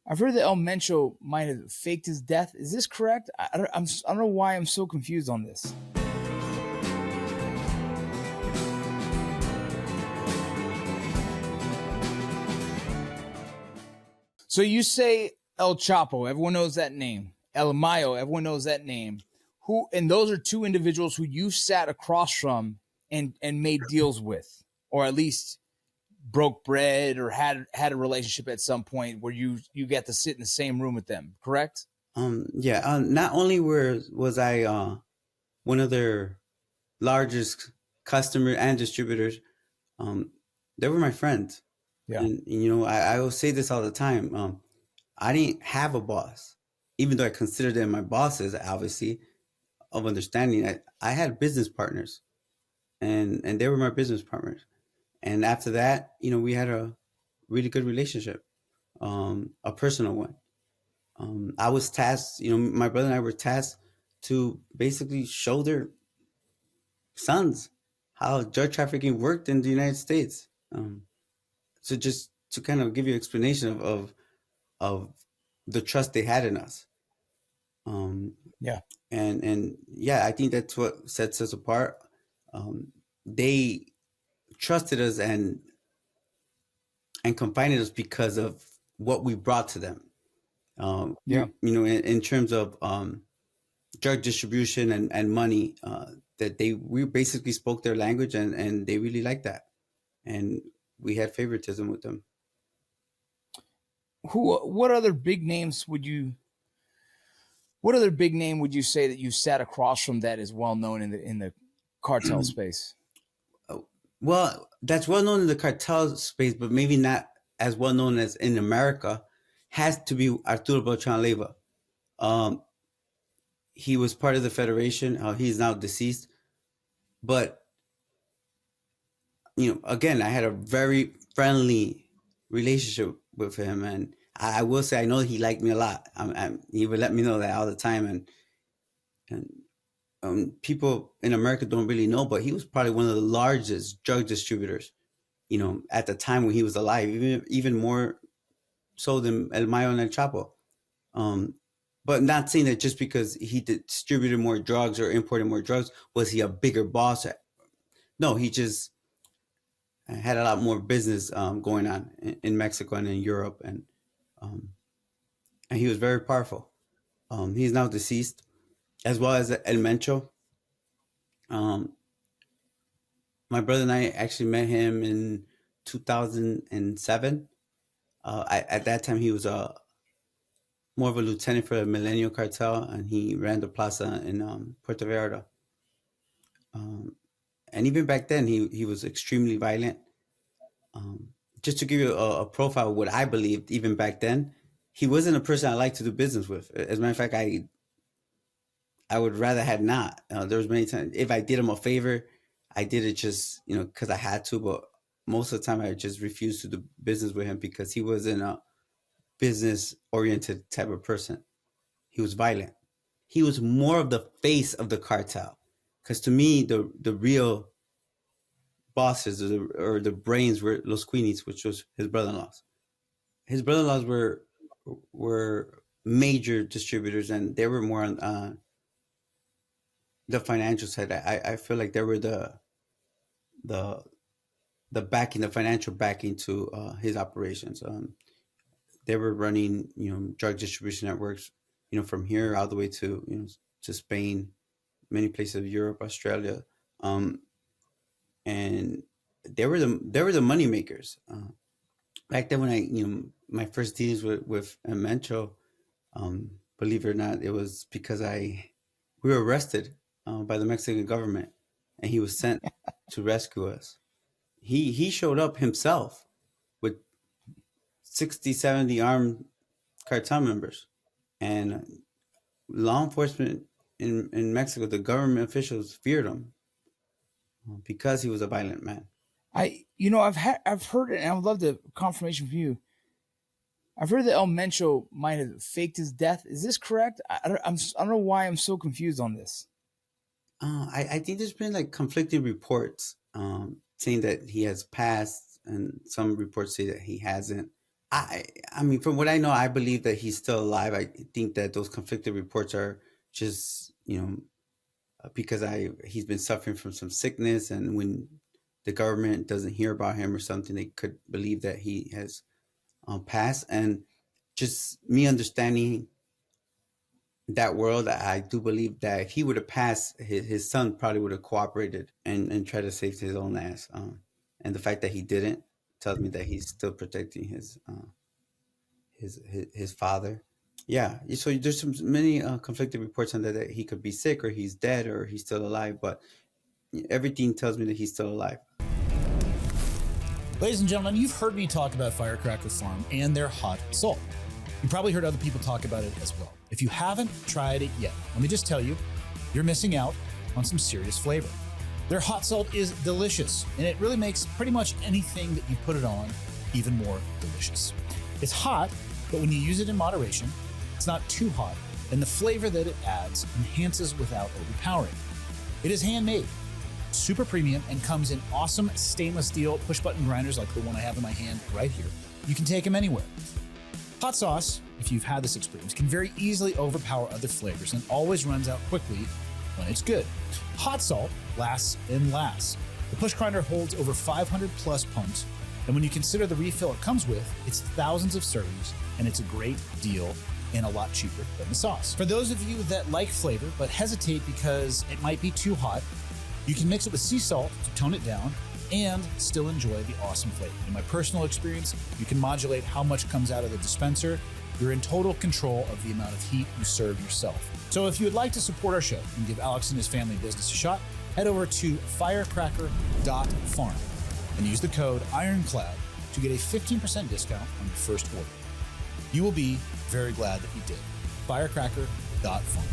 I've heard that El Mencho might have faked his death. Is this correct? I don't know why I'm so confused on this. So you say El Chapo, everyone knows that name. El Mayo, everyone knows that name. Who and those are two individuals who you sat across from and made deals with, or at least broke bread or had a relationship at some point where you get to sit in the same room with them, correct? Yeah. Not only was I one of their largest customer and distributors, um, they were my friends, Yeah. and I will say this all the time. I didn't have a boss, even though I considered them my bosses. Obviously, of understanding, I had business partners, and they were my business partners. And after that, we had a really good relationship, a personal one. I was tasked, my brother and I were tasked to basically show their sons how drug trafficking worked in the United States. So just to kind of give you an explanation of the trust they had in us. Um, Yeah. and yeah, I think that's what sets us apart. They trusted us and confided us because of what we brought to them. Yeah. In terms of drug distribution and money, that we basically spoke their language, and they really liked that, and we had favoritism with them. What other big names would you what other big name would you say that you sat across from that is well known in the cartel space? Well, that's well known in the cartel space, but maybe not as well known as in America. Has to be Arturo Beltran Leyva. Um, he was part of the Federation. He's now deceased, but again, I had a very friendly relationship with him, and I will say I know he liked me a lot. He would let me know that all the time, and people in America don't really know, but he was probably one of the largest drug distributors. At the time when he was alive, even more so than El Mayo and El Chapo. Um, but not saying that just because he distributed more drugs or imported more drugs was he a bigger boss. No, he just had a lot more business going on in Mexico and in Europe, um, and he was very powerful. He's now deceased, as well as El Mencho. Um, my brother and I actually met him in 2007. At that time, he was more of a lieutenant for the Millennial Cartel, and he ran the plaza in Puerto Vallarta. Um, and even back then, he was extremely violent. Um, just to give you a profile of what I believed, even back then, he wasn't a person I liked to do business with. As a matter of fact, I would rather had not. There was many times if I did him a favor, I did it just because I had to. But most of the time, I just refused to do business with him because he wasn't a business oriented type of person. He was violent. He was more of the face of the cartel. Because to me, the real bosses or the brains were Los Queenies, which was his brother-in-laws. His brother-in-laws were major distributors, and they were more on the financial side. I feel like they were the the backing, the financial backing to his operations. They were running drug distribution networks, from here all the way to to Spain, many places of Europe, Australia, and they were the money makers. Back then, when I my first dealings with Mencho, believe it or not, it was because we were arrested by the Mexican government, and he was sent to rescue us. He showed up himself with 60, 70 armed cartel members, and law enforcement in Mexico, the government officials feared him because he was a violent man. I've heard it, and I would love the confirmation from you. I've heard that El Mencho might have faked his death. Is this correct? I don't know why I'm so confused on this. I think there's been like conflicting reports saying that he has passed, and some reports say that he hasn't. I mean, from what I know, I believe that he's still alive. I think that those conflicted reports are just, because he's been suffering from some sickness, and when the government doesn't hear about him or something, they could believe that he has passed. And just me understanding that world, I do believe that if he would have passed, his son probably would have cooperated and tried to save his own ass. And the fact that he didn't tells me that he's still protecting his father. Yeah, so there's many conflicted reports on that he could be sick or he's dead or he's still alive, but everything tells me that he's still alive. Ladies and gentlemen, you've heard me talk about Firecracker Phorm and their hot salt. You probably heard other people talk about it as well. If you haven't tried it yet, let me just tell you, you're missing out on some serious flavor. Their hot salt is delicious, and it really makes pretty much anything that you put it on even more delicious. It's hot, but when you use it in moderation, it's not too hot, and the flavor that it adds enhances without overpowering. It is handmade, super premium, and comes in awesome stainless steel push-button grinders like the one I have in my hand right here. You can take them anywhere. Hot sauce, if you've had this experience, can very easily overpower other flavors and always runs out quickly when it's good. Hot salt lasts and lasts. The push grinder holds over 500 plus pumps, and when you consider the refill it comes with, it's thousands of servings, and it's a great deal and a lot cheaper than the sauce. For those of you that like flavor but hesitate because it might be too hot, you can mix it with sea salt to tone it down and still enjoy the awesome flavor. In my personal experience, you can modulate how much comes out of the dispenser. You're in total control of the amount of heat you serve yourself. So if you would like to support our show and give Alex and his family business a shot, head over to firecracker.farm and use the code IRONCLAD to get a 15% discount on your first order. You will be very glad that you did. Firecracker.farm.